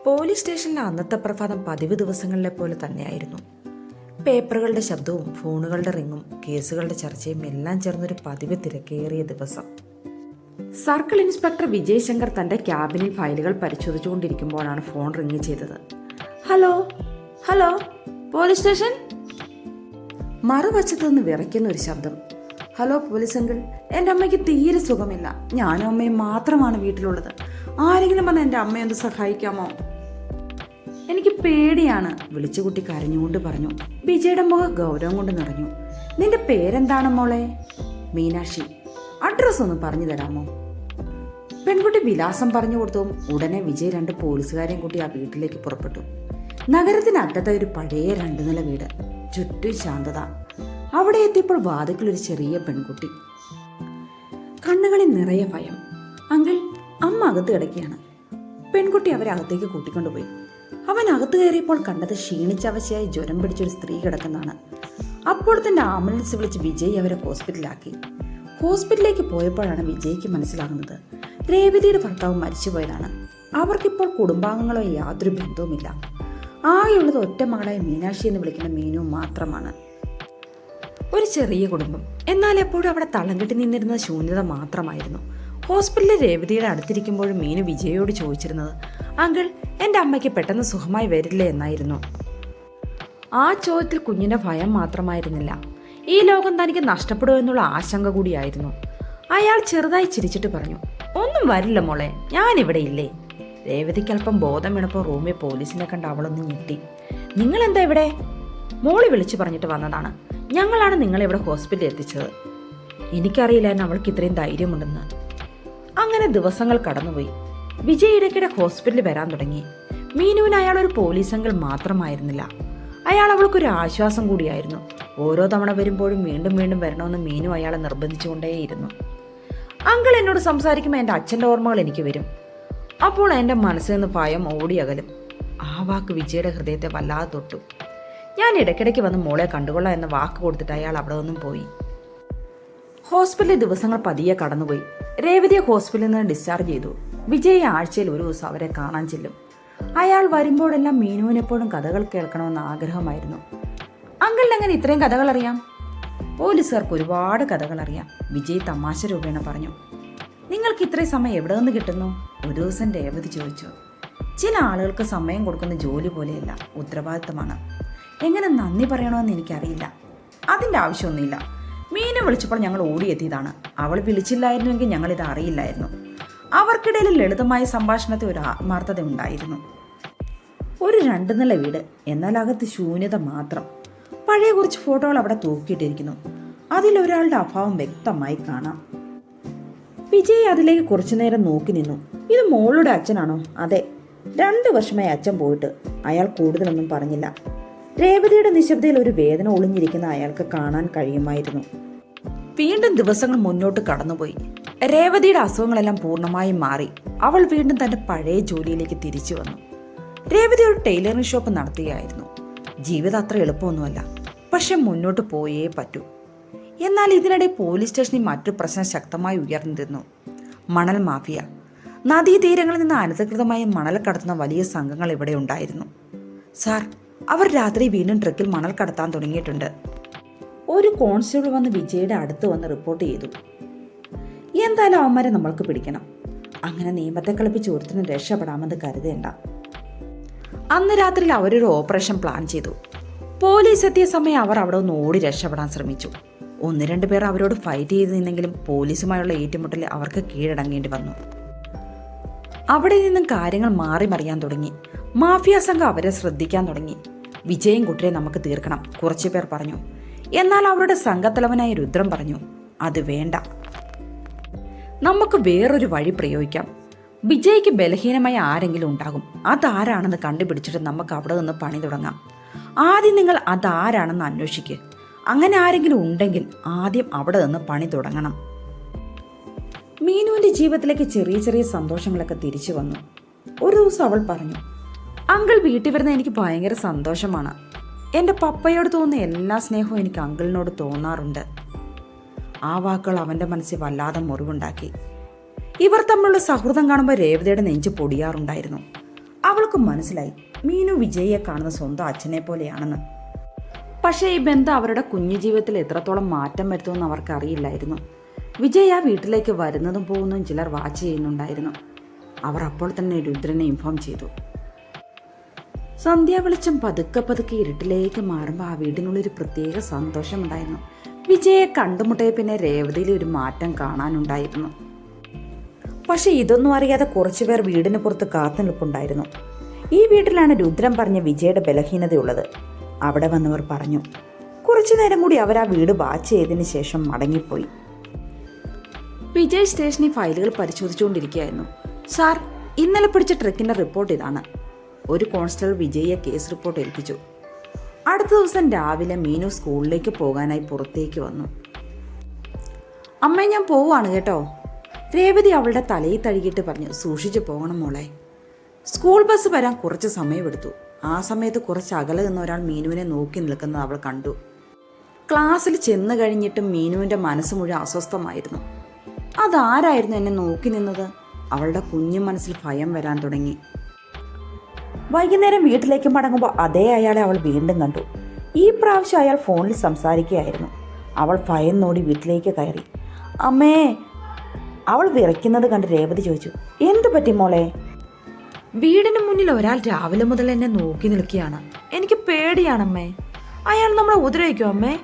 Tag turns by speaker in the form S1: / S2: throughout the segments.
S1: Police സ്റ്റേഷനിലെ അന്നത്തെ പ്രഭാതം പതിവ് ദിവസങ്ങളിലെ പോലെ തന്നെയായിരുന്നു. പേപ്പറുകളുടെ ശബ്ദവും ഫോണുകളുടെ റിങ്ങും കേസുകളുടെ ചർച്ചയും എല്ലാം ചേർന്നൊരു പതിവ് തിരക്കേറിയ ദിവസം. സർക്കിൾ ഇൻസ്പെക്ടർ വിജയ് ശങ്കർ തന്റെ ക്യാബിനിൽ ഫയലുകൾ പരിശോധിച്ചുകൊണ്ടിരിക്കുമ്പോഴാണ് ഫോൺ റിങ് ചെയ്തത്. Hello hello police station. മറുവശത്തു നിന്ന് വിറയ്ക്കുന്ന ഒരു ശബ്ദം. ഹലോ പോലീസ് അങ്കിൾ, എൻ്റെ അമ്മയ്ക്ക് തീരെ സുഖമില്ല. ഞാനും അമ്മയും മാത്രമാണ് വീട്ടിലുള്ളത്. ആരെങ്കിലും വന്ന് എൻ്റെ അമ്മയെ ഒന്ന് സഹായിക്കാമോ? എനിക്ക് പേടിയാണ്, വിളിച്ചുകുട്ടി കരഞ്ഞുകൊണ്ട് പറഞ്ഞു. വിജയുടെ മുഖം ഗൗരവം കൊണ്ട് നിറഞ്ഞു. നിന്റെ പേരെന്താണ് മോളെ? മീനാക്ഷി. അഡ്രസ് ഒന്ന് പറഞ്ഞു തരാമോ? പെൺകുട്ടി വിലാസം പറഞ്ഞു കൊടുത്തു. ഉടനെ വിജയ് 2 പോലീസുകാരെയും കൂട്ടി ആ വീട്ടിലേക്ക് പുറപ്പെട്ടു. നഗരത്തിനറ്റത്തെ ഒരു പഴയ 2 നില വീട്, ചുറ്റും ശാന്തത. അവിടെ എത്തിയപ്പോൾ വാതിക്കൽ ഒരു ചെറിയ പെൺകുട്ടി, കണ്ണുകളിൽ നിറയെ ഭയം. അങ്കിൾ, അമ്മ അകത്ത് കിടക്കുകയാണ്. പെൺകുട്ടി അവരെ അകത്തേക്ക് കൂട്ടിക്കൊണ്ടുപോയി. അവൻ അകത്ത് കയറിയപ്പോൾ കണ്ടത് ക്ഷീണിച്ചവശയായി ജ്വരം പിടിച്ചൊരു സ്ത്രീ കിടക്കുന്നതാണ്. അപ്പോൾ തന്നെ ആംബുലൻസ് വിളിച്ച് വിജയ് അവരെ ഹോസ്പിറ്റലിലാക്കി. ഹോസ്പിറ്റലിലേക്ക് പോയപ്പോഴാണ് വിജയ്ക്ക് മനസ്സിലാകുന്നത് രേവതിയുടെ ഭർത്താവ് മരിച്ചുപോയതാണ്. അവർക്കിപ്പോൾ കുടുംബാംഗങ്ങളോ യാതൊരു ബന്ധവുമില്ല. ആകെയുള്ളത് ഒറ്റ മകളായ മീനാക്ഷി എന്ന് വിളിക്കുന്ന മീനു മാത്രമാണ്. ഒരു ചെറിയ കുടുംബം, എന്നാൽ എപ്പോഴും അവിടെ തളം കെട്ടി നിന്നിരുന്ന ശൂന്യത മാത്രമായിരുന്നു. ഹോസ്പിറ്റലിൽ രേവതിയുടെ അടുത്തിരിക്കുമ്പോഴും മീനു വിജയോട് ചോദിച്ചിരുന്നത്, അങ്കിൾ, എൻ്റെ അമ്മയ്ക്ക് പെട്ടെന്ന് സുഖമായി വരില്ലേ എന്നായിരുന്നു. ആ ചോദ്യത്തിൽ കുഞ്ഞിൻ്റെ ഭയം മാത്രമായിരുന്നില്ല, ഈ ലോകം തനിക്ക് നഷ്ടപ്പെടുമോ എന്നുള്ള ആശങ്ക കൂടിയായിരുന്നു. അയാൾ ചെറുതായി ചിരിച്ചിട്ട് പറഞ്ഞു, ഒന്നും വരില്ല മോളെ, ഞാനിവിടെ ഇല്ലേ. രേവതിക്ക് അല്പം ബോധം വീണപ്പോൾ റൂമിൽ പോലീസിനെ കണ്ട് അവളൊന്ന് ഞെട്ടി. നിങ്ങൾ എന്താ ഇവിടെ? മോളി വിളിച്ചു പറഞ്ഞിട്ട് വന്നതാണ്. ഞങ്ങളാണ് നിങ്ങളെ ഇവിടെ ഹോസ്പിറ്റലിൽ എത്തിച്ചത്. എനിക്കറിയില്ലായിരുന്നു അവൾക്ക് ഇത്രയും ധൈര്യമുണ്ടെന്ന്. അങ്ങനെ ദിവസങ്ങൾ കടന്നുപോയി. വിജയ് ഇടയ്ക്കിടെ ഹോസ്പിറ്റലിൽ വരാൻ തുടങ്ങി. മീനുവിന് അയാൾ ഒരു പോലീസ് അങ്കിൾ മാത്രമായിരുന്നില്ല, അയാൾ അവൾക്കൊരു ആശ്വാസം കൂടിയായിരുന്നു. ഓരോ തവണ വരുമ്പോഴും വീണ്ടും വീണ്ടും വരണമെന്ന് മീനു അയാളെ നിർബന്ധിച്ചുകൊണ്ടേയിരുന്നു. അങ്കിൾ എന്നോട് സംസാരിക്കുമ്പോൾ എൻ്റെ അച്ഛൻ്റെ ഓർമ്മകൾ എനിക്ക് വരും. അപ്പോൾ എൻ്റെ മനസ്സിൽ നിന്ന് ഭയം ഓടിയകലും. ആ വാക്ക് വിജയുടെ ഹൃദയത്തെ വല്ലാതെ തൊട്ടു. ഞാൻ ഇടയ്ക്കിടയ്ക്ക് വന്ന് മോളെ കണ്ടുകൊള്ളാം എന്ന വാക്ക് കൊടുത്തിട്ട് അയാൾ അവിടെ നിന്നും പോയി. ഹോസ്പിറ്റലിൽ ദിവസങ്ങൾ പതിയെ കടന്നുപോയി. രേവതിയെ ഹോസ്പിറ്റലിൽ നിന്ന് ഡിസ്ചാർജ് ചെയ്തു. വിജയ് ആഴ്ചയിൽ ഒരു ദിവസം അവരെ കാണാൻ ചെല്ലും. അയാൾ വരുമ്പോഴെല്ലാം മീനുവിനെപ്പോഴും കഥകൾ കേൾക്കണമെന്ന് ആഗ്രഹമായിരുന്നു. അങ്കിളിന് എങ്ങനെ ഇത്രയും കഥകൾ അറിയാം? പോലീസുകാർക്ക് ഒരുപാട് കഥകൾ അറിയാം, വിജയ് തമാശ രൂപേണ പറഞ്ഞു. നിങ്ങൾക്ക് ഇത്രയും സമയം എവിടെ നിന്ന് കിട്ടുന്നു? ഒരു ദിവസം രേവതി ചോദിച്ചു. ചില ആളുകൾക്ക് സമയം കൊടുക്കുന്ന ജോലി പോലെയല്ല, ഉത്തരവാദിത്തമാണ്. എങ്ങനെ നന്ദി പറയണമെന്ന് എനിക്കറിയില്ല. അതിൻ്റെ ആവശ്യമൊന്നുമില്ല. മീനെ വിളിച്ചപ്പോൾ ഞങ്ങൾ ഓടിയെത്തിയതാണ്. അവൾ വിളിച്ചില്ലായിരുന്നുവെങ്കിൽ ഞങ്ങളിത് അറിയില്ലായിരുന്നു. അവർക്കിടയിൽ ലളിതമായ സംഭാഷണത്തിൽ ഒരു ആത്മാർത്ഥത ഉണ്ടായിരുന്നു. ഒരു 2 നില വീട്, എന്നാൽ അകത്ത് ശൂന്യത മാത്രം. പഴയ കുറച്ച് ഫോട്ടോകൾ അവിടെ തൂക്കിയിട്ടിരിക്കുന്നു. അതിലൊരാളുടെ അഭാവം വ്യക്തമായി കാണാം. വിജയ് അതിലേക്ക് കുറച്ചു നേരം നോക്കി നിന്നു. ഇത് മോളുടെ അച്ഛനാണോ? അതെ, 2 വർഷമായി അച്ഛൻ പോയിട്ട്. അയാൾ കൂടുതലൊന്നും പറഞ്ഞില്ല. രേവതിയുടെ നിശബ്ദയിൽ ഒരു വേദന ഒളിഞ്ഞിരിക്കുന്ന അയാൾക്ക് കാണാൻ കഴിയുമായിരുന്നു. വീണ്ടും ദിവസങ്ങൾ മുന്നോട്ട് കടന്നുപോയി. രേവതിയുടെ അസുഖങ്ങളെല്ലാം പൂർണ്ണമായും മാറി. അവൾ വീണ്ടും തന്റെ പഴയ ജോലിയിലേക്ക് തിരിച്ചു വന്നു. രേവതി ഒരു ടൈലറിംഗ് ഷോപ്പ് നടത്തുകയായിരുന്നു. ജീവിതം അത്ര എളുപ്പമൊന്നുമല്ല, പക്ഷെ മുന്നോട്ട് പോയേ പറ്റൂ. എന്നാൽ ഇതിനിടെ പോലീസ് സ്റ്റേഷനിൽ മറ്റൊരു പ്രശ്നം ശക്തമായി ഉയർന്നിരുന്നു. മണൽ മാഫിയ. നദീതീരങ്ങളിൽ നിന്ന് അനധികൃതമായി മണൽ കടത്തുന്ന വലിയ സംഘങ്ങൾ ഇവിടെ ഉണ്ടായിരുന്നു. സാർ, അവർ രാത്രി വീണ്ടും ട്രക്കിൽ മണൽ കടത്താൻ തുടങ്ങിയിട്ടുണ്ട്. ഒരു കോൺസ്റ്റബിൾ വന്ന് വിജയുടെ അടുത്ത് വന്ന് റിപ്പോർട്ട് ചെയ്തു. എന്തായാലും അവന്മാരെ നമ്മൾക്ക് പിടിക്കണം. അങ്ങനെ നിയമത്തെ കളിപ്പിച്ച് ഒരുത്തിനും രക്ഷപ്പെടാമെന്ന് കരുതേണ്ട. അന്ന് രാത്രിയിൽ അവരൊരു ഓപ്പറേഷൻ പ്ലാൻ ചെയ്തു. പോലീസ് എത്തിയ സമയം അവർ അവിടെ ഒന്ന് ഓടി രക്ഷപ്പെടാൻ ശ്രമിച്ചു. 1-2 പേർ അവരോട് ഫൈറ്റ് ചെയ്ത് നിന്നെങ്കിലും പോലീസുമായുള്ള ഏറ്റുമുട്ടൽ അവർക്ക് കീഴടങ്ങേണ്ടി വന്നു. അവിടെ നിന്നും കാര്യങ്ങൾ മാറി മറിയാൻ തുടങ്ങി. മാഫിയ സംഘം അവരെ ശ്രദ്ധിക്കാൻ തുടങ്ങി. വിജയും കുട്ടിയെ നമുക്ക് തീർക്കണം, കുറച്ചു പേർ പറഞ്ഞു. എന്നാൽ അവരുടെ സംഘത്തലവനായ രുദ്രൻ പറഞ്ഞു, അത് വേണ്ട, നമുക്ക് വേറൊരു വഴി പ്രയോഗിക്കാം. വിജയ്ക്ക് ബലഹീനമായ ആരെങ്കിലും ഉണ്ടാകും. അതാരാണെന്ന് കണ്ടുപിടിച്ചിട്ട് നമുക്ക് അവിടെ നിന്ന് പണി തുടങ്ങാം. ആദ്യം നിങ്ങൾ അതാരാണെന്ന് അന്വേഷിക്കുക. അങ്ങനെ ആരെങ്കിലും ഉണ്ടെങ്കിൽ ആദ്യം അവിടെ നിന്ന് പണി തുടങ്ങണം. മീനുവിന്റെ ജീവിതത്തിലേക്ക് ചെറിയ ചെറിയ സന്തോഷങ്ങളൊക്കെ തിരിച്ചു വന്നു. ഒരു ദിവസം അവൾ പറഞ്ഞു, അങ്കിൾ വീട്ടിൽ വരുന്ന എനിക്ക് ഭയങ്കര സന്തോഷമാണ്. എൻ്റെ പപ്പയോട് തോന്നുന്ന എല്ലാ സ്നേഹവും എനിക്ക് അങ്കിളിനോട് തോന്നാറുണ്ട്. ആ വാക്കുകൾ അവൻ്റെ മനസ്സിൽ വല്ലാതെ മുറിവുണ്ടാക്കി. ഇവർ തമ്മിലുള്ള സൗഹൃദം കാണുമ്പോൾ രേവതിയുടെ നെഞ്ച് പൊടിയാറുണ്ടായിരുന്നു. അവൾ അവൾക്ക് മനസ്സിലായി മീനു വിജയിയെ കാണുന്ന സ്വന്തം അച്ഛനെ പോലെയാണെന്ന്. പക്ഷേ ഈ ബന്ധം അവരുടെ കുഞ്ഞു ജീവിതത്തിൽ എത്രത്തോളം മാറ്റം വരുത്തുമെന്ന് അവർക്ക് അറിയില്ലായിരുന്നു. വിജയ് ആ വീട്ടിലേക്ക് വരുന്നതും പോകുന്നതും ചിലർ വാച്ച് ചെയ്യുന്നുണ്ടായിരുന്നു. അവർ അപ്പോൾ തന്നെ രുദ്രനെ ഇൻഫോം ചെയ്തു. സന്ധ്യാ വെളിച്ചം പതുക്കെ പതുക്കെ ഇരുട്ടിലേക്ക് മാറുമ്പോൾ ആ വീടിനുള്ളൊരു പ്രത്യേക സന്തോഷമുണ്ടായിരുന്നു. വിജയെ കണ്ടുമുട്ടിയ പിന്നെ രേവതിയിൽ ഒരു മാറ്റം കാണാനുണ്ടായിരുന്നു. പക്ഷെ ഇതൊന്നും അറിയാതെ കുറച്ചുപേർ വീടിന് പുറത്ത് കാത്തു നിൽപ്പുണ്ടായിരുന്നു. ഈ വീട്ടിലാണ് രുദ്രൻ പറഞ്ഞ വിജയുടെ ബലഹീനതയുള്ളത്. അവിടെ വന്നവർ പറഞ്ഞു. കുറച്ചു നേരം കൂടി അവർ ആ വീട് വാച്ച് ചെയ്തതിന് ശേഷം മടങ്ങിപ്പോയി. വിജയ് സ്റ്റേഷനിൽ ഫയലുകൾ പരിശോധിച്ചുകൊണ്ടിരിക്കുകയായിരുന്നു. സാർ, ഇന്നലെ പിടിച്ച ട്രക്കിന്റെ റിപ്പോർട്ട് ഇതാണ്. ഒരു കോൺസ്റ്റബിൾ വിജയെ കേസ് റിപ്പോർട്ട് ഏൽപ്പിച്ചു. അടുത്ത ദിവസം രാവിലെ മീനു സ്കൂളിലേക്ക് പോകാനായി പുറത്തേക്ക് വന്നു. അമ്മ, ഞാൻ പോവാണ് കേട്ടോ. രേവതി അവളുടെ തലയിൽ തഴുകിയിട്ട് പറഞ്ഞു. സൂക്ഷിച്ചു പോകണം മോളെ. സ്കൂൾ ബസ് വരാൻ കുറച്ച് സമയമെടുത്തു. ആ സമയത്ത് കുറച്ച് അകലെ നിന്ന് ഒരാൾ മീനുവിനെ നോക്കി നിൽക്കുന്നത് അവൾ കണ്ടു. ക്ലാസ്സിൽ ചെന്ന് കഴിഞ്ഞിട്ടും മീനുവിൻ്റെ മനസ്സ് മുഴുവൻ അസ്വസ്ഥമായിരുന്നു. അതാരായിരുന്നു എന്നെ നോക്കി നിന്നത്? അവളുടെ കുഞ്ഞു മനസ്സിൽ ഭയം വരാൻ തുടങ്ങി. വൈകുന്നേരം വീട്ടിലേക്ക് മടങ്ങുമ്പോൾ അതേ അയാളെ അവൾ വീണ്ടും കണ്ടു. ഈ പ്രാവശ്യം അയാൾ ഫോണിൽ സംസാരിക്കുകയായിരുന്നു. അവൾ ഭയന്നോടി വീട്ടിലേക്ക് കയറി. അമ്മേ! അവൾ വിറയ്ക്കുന്നത് കണ്ട് രേവതി ചോദിച്ചു. എന്തു പറ്റി മോളെ? വീടിന് മുന്നിൽ ഒരാൾ രാവിലെ മുതൽ എന്നെ നോക്കി നിൽക്കുകയാണ്. എനിക്ക് പേടിയാണമ്മേ. അയാൾ നമ്മളെ ഉപദ്രവിക്കും അമ്മേ.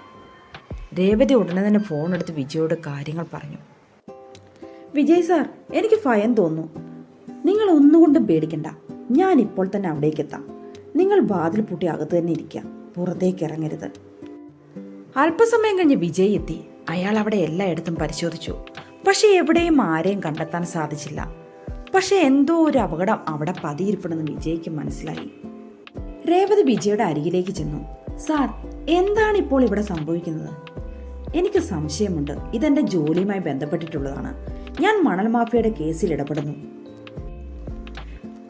S1: രേവതി ഉടനെ തന്നെ ഫോൺ എടുത്ത് വിജയോട് കാര്യങ്ങൾ പറഞ്ഞു. വിജയ് സാർ, എനിക്ക് ഭയം തോന്നുന്നു. നിങ്ങൾ ഒന്നുകൊണ്ടും പേടിക്കണ്ട. ഞാൻ ഇപ്പോൾ തന്നെ അവിടേക്ക് എത്താം. നിങ്ങൾ വാതിൽ പൂട്ടി അകത്ത് തന്നെ ഇരിക്കുക. പുറത്തേക്ക് ഇറങ്ങരുത്. അല്പസമയം കഴിഞ്ഞ് വിജയ് എത്തി. അയാൾ അവിടെ എല്ലായിടത്തും പരിശോധിച്ചു. പക്ഷെ എവിടെയും ആരെയും കണ്ടെത്താൻ സാധിച്ചില്ല. പക്ഷെ എന്തോ ഒരു അപകടം അവിടെ പതിയിരിപ്പുണ്ടെന്ന് വിജയ്ക്ക് മനസ്സിലായി. രേവതി വിജയുടെ അരികിലേക്ക് ചെന്നു. സാർ, എന്താണ് ഇപ്പോൾ ഇവിടെ സംഭവിക്കുന്നത്? എനിക്ക് സംശയമുണ്ട്. ഇതെന്റെ ജോലിയുമായി ബന്ധപ്പെട്ടിട്ടുള്ളതാണ്. ഞാൻ മണൽ മാഫിയയുടെ കേസിൽ ഇടപെടുന്നു.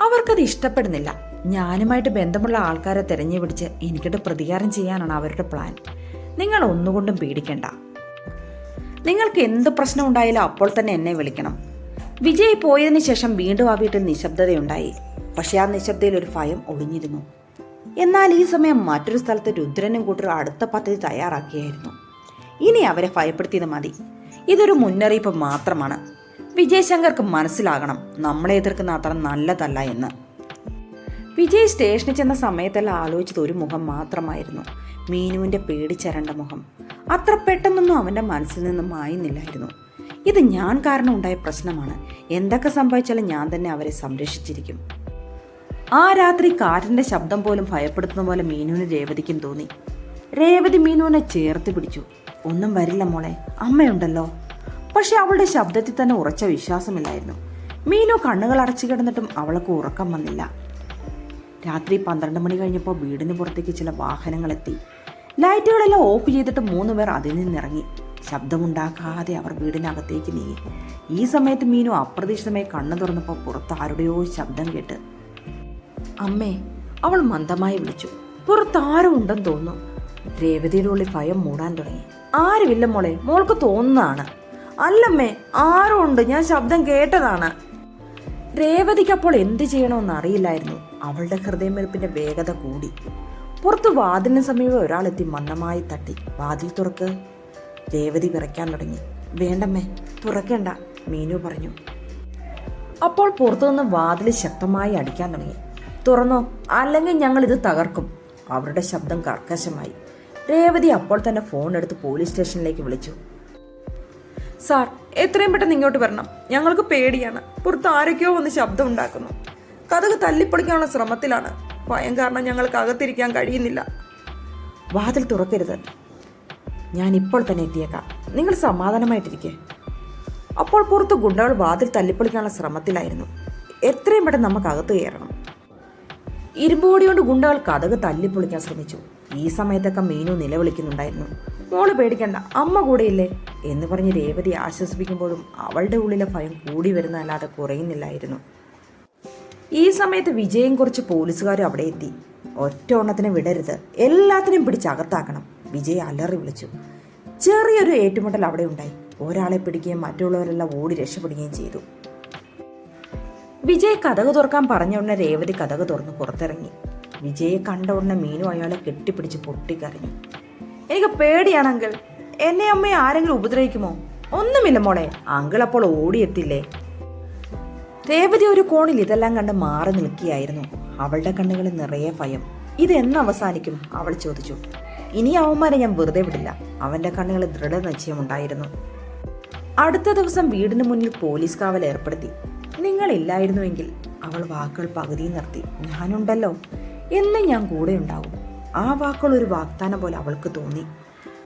S1: അവർക്കത് ഇഷ്ടപ്പെടുന്നില്ല. ഞാനുമായിട്ട് ബന്ധമുള്ള ആൾക്കാരെ തെരഞ്ഞു പിടിച്ച് എനിക്കിട്ട് പ്രതികാരം ചെയ്യാനാണ് അവരുടെ പ്ലാൻ. നിങ്ങൾ ഒന്നുകൊണ്ടും പേടിക്കണ്ട. നിങ്ങൾക്ക് എന്ത് പ്രശ്നം ഉണ്ടായാലും അപ്പോൾ തന്നെ എന്നെ വിളിക്കണം. വിജയ് പോയതിനു ശേഷം വീണ്ടും ആ വീട്ടിൽ നിശബ്ദതയുണ്ടായി. പക്ഷെ ആ നിശബ്ദതയിൽ ഒരു ഭയം ഒളിഞ്ഞിരുന്നു. എന്നാൽ ഈ സമയം മറ്റൊരു സ്ഥലത്ത് രുദ്രനും കൂട്ടരും അടുത്ത പദ്ധതി തയ്യാറാക്കിയായിരുന്നു. ഇനി അവരെ ഭയപ്പെടുത്തിയത് മതി. ഇതൊരു മുന്നറിയിപ്പ് മാത്രമാണ്. വിജയ് ശങ്കർക്ക് മനസ്സിലാകണം നമ്മളെ എതിർക്കുന്ന അത്ര നല്ലതല്ല എന്ന്. വിജയ് സ്റ്റേഷനിൽ ചെന്ന സമയത്തെല്ലാം ആലോചിച്ചത് ഒരു മുഖം മാത്രമായിരുന്നു. മീനുവിൻ്റെ പേടിച്ചരണ്ട മുഖം. അത്ര പെട്ടെന്നൊന്നും അവൻ്റെ മനസ്സിൽ നിന്നും മായുന്നില്ലായിരുന്നു. ഇത് ഞാൻ കാരണം ഉണ്ടായ പ്രശ്നമാണ്. എന്തൊക്കെ സംഭവിച്ചാലും ഞാൻ തന്നെ അവരെ സംരക്ഷിച്ചിരിക്കും. ആ രാത്രി കാറ്റിൻ്റെ ശബ്ദം പോലും ഭയപ്പെടുത്തുന്ന പോലെ മീനുവിന് രേവതിക്കും തോന്നി. രേവതി മീനുവിനെ ചേർത്ത് പിടിച്ചു. ഒന്നും വരില്ല മോളെ, അമ്മയുണ്ടല്ലോ. പക്ഷെ അവളുടെ ശബ്ദത്തിൽ തന്നെ ഉറച്ച വിശ്വാസമില്ലായിരുന്നു. മീനു കണ്ണുകൾ അടച്ചു കിടന്നിട്ടും അവൾക്ക് ഉറക്കം വന്നില്ല. രാത്രി 12 മണി കഴിഞ്ഞപ്പോൾ വീടിന് പുറത്തേക്ക് ചില വാഹനങ്ങൾ എത്തി. ലൈറ്റുകളെല്ലാം ഓഫ് ചെയ്തിട്ട് 3 പേർ അതിൽ നിന്നിറങ്ങി. ശബ്ദമുണ്ടാക്കാതെ അവർ വീടിനകത്തേക്ക് നീങ്ങി. ഈ സമയത്ത് മീനു അപ്രതീക്ഷിതമായി കണ്ണു തുറന്നപ്പോൾ പുറത്ത് ആരുടെയോ ശബ്ദം കേട്ട്. അമ്മേ! അവൾ മന്ദമായി വിളിച്ചു. പുറത്താരോ ഉണ്ടെന്ന് തോന്നുന്നു. രേവതിയുടെ ഉള്ളിൽ ഭയം മൂടാൻ തുടങ്ങി. ആരുമില്ല മോളെ, മോൾക്ക് തോന്നുന്നതാണ്. അല്ലമ്മേ, ആരോ ഉണ്ട്, ഞാൻ ശബ്ദം കേട്ടതാണ്. രേവതിക്ക് അപ്പോൾ എന്ത് ചെയ്യണമെന്ന് അറിയില്ലായിരുന്നു. അവളുടെ ഹൃദയമെടുപ്പിന്റെ വേഗത കൂടി. പുറത്ത് വാതിലിന് സമീപം ഒരാളെത്തി മന്ദമായി തട്ടി. വാതിൽ തുറക്ക്. രേവതി വിറയ്ക്കാൻ തുടങ്ങി. വേണ്ടമ്മേ, തുറക്കണ്ട, മീനു പറഞ്ഞു. അപ്പോൾ പുറത്തുനിന്ന് വാതിൽ ശക്തമായി അടിക്കാൻ തുടങ്ങി. തുറന്നോ, അല്ലെങ്കിൽ ഞങ്ങൾ ഇത് തകർക്കും. അവരുടെ ശബ്ദം കർക്കശമായി. രേവതി അപ്പോൾ തന്നെ ഫോൺ എടുത്ത് പോലീസ് സ്റ്റേഷനിലേക്ക് വിളിച്ചു. സാർ, എത്രയും പെട്ടെന്ന് ഇങ്ങോട്ട് വരണം. ഞങ്ങൾക്ക് പേടിയാണ്. പുറത്ത് ആരൊക്കെയോ വന്ന് ശബ്ദം ഉണ്ടാക്കുന്നു. കതക് തല്ലിപ്പൊളിക്കാനുള്ള ശ്രമത്തിലാണ്. ഭയം കാരണം ഞങ്ങൾക്ക് അകത്തിരിക്കാൻ കഴിയുന്നില്ല. വാതിൽ തുറക്കരുത്. ഞാൻ ഇപ്പോൾ തന്നെ എത്തിയേക്കാം. നിങ്ങൾ സമാധാനമായിട്ടിരിക്കെ. അപ്പോൾ പുറത്ത് ഗുണ്ടകൾ വാതിൽ തല്ലിപ്പൊളിക്കാനുള്ള ശ്രമത്തിലായിരുന്നു. എത്രയും പെട്ടെന്ന് നമുക്ക് അകത്ത് കയറണം. ഇരുമ്പോടി കൊണ്ട് ഗുണ്ടകൾ കതക് തല്ലിപ്പൊളിക്കാൻ ശ്രമിച്ചു. ഈ സമയത്തൊക്കെ മീനു നിലവിളിക്കുന്നുണ്ടായിരുന്നു. മോള് പേടിക്കണ്ട, അമ്മ കൂടെയില്ലേ എന്ന് പറഞ്ഞ് രേവതി ആശ്വസിപ്പിക്കുമ്പോഴും അവളുടെ ഉള്ളിലെ ഭയം കൂടി വരുന്നതല്ലാതെ കുറയുന്നില്ലായിരുന്നു. ഈ സമയത്ത് വിജയും കുറച്ച് പോലീസുകാരും അവിടെ എത്തി. ഒറ്റ എണ്ണത്തിന് വിടരുത്, എല്ലാത്തിനെയും പിടിച്ചകത്താക്കണം. വിജയ് അലറി വിളിച്ചു. ചെറിയൊരു ഏറ്റുമുട്ടൽ അവിടെ ഉണ്ടായി. ഒരാളെ പിടിക്കുകയും മറ്റുള്ളവരെല്ലാം ഓടി രക്ഷപ്പെടുകയും ചെയ്തു. വിജയ് കതക് തുറക്കാൻ പറഞ്ഞ ഉടനെ രേവതി കതക് തുറന്ന് പുറത്തിറങ്ങി. വിജയെ കണ്ട ഉടനെ മീനു അയാളെ കെട്ടിപ്പിടിച്ച് പൊട്ടിക്കരഞ്ഞു. എനിക്ക് പേടിയാണ് അങ്കിൾ. എന്നെ അമ്മയെ ആരെങ്കിലും ഉപദ്രവിക്കുമോ? ഒന്നുമില്ല മോളെ. അങ്കിൾ അപ്പോൾ ഓടിയെത്തില്ലേ? രേവതി ഒരു കോണിൽ ഇതെല്ലാം കണ്ട് മാറി നിൽക്കുകയായിരുന്നു. അവളുടെ കണ്ണുകളിൽ നിറയെ ഭയം. ഇതെന്ന് അവസാനിക്കും? അവൾ ചോദിച്ചു. ഇനി അവന്മാരെ ഞാൻ വെറുതെ വിടില്ല. അവന്റെ കണ്ണുകളിൽ ദൃഢനിശ്ചയമുണ്ടായിരുന്നു. അടുത്ത ദിവസം വീടിന് മുന്നിൽ പോലീസ് കാവൽ ഏർപ്പെടുത്തി. നിങ്ങളില്ലായിരുന്നുവെങ്കിൽ, അവൾ വാക്കുകൾ പകുതി നിർത്തി. ഞാനുണ്ടല്ലോ, എന്നും ഞാൻ കൂടെ ഉണ്ടാവും. ആ വാക്കുകൾ ഒരു വാഗ്ദാനം പോലെ അവൾക്ക് തോന്നി.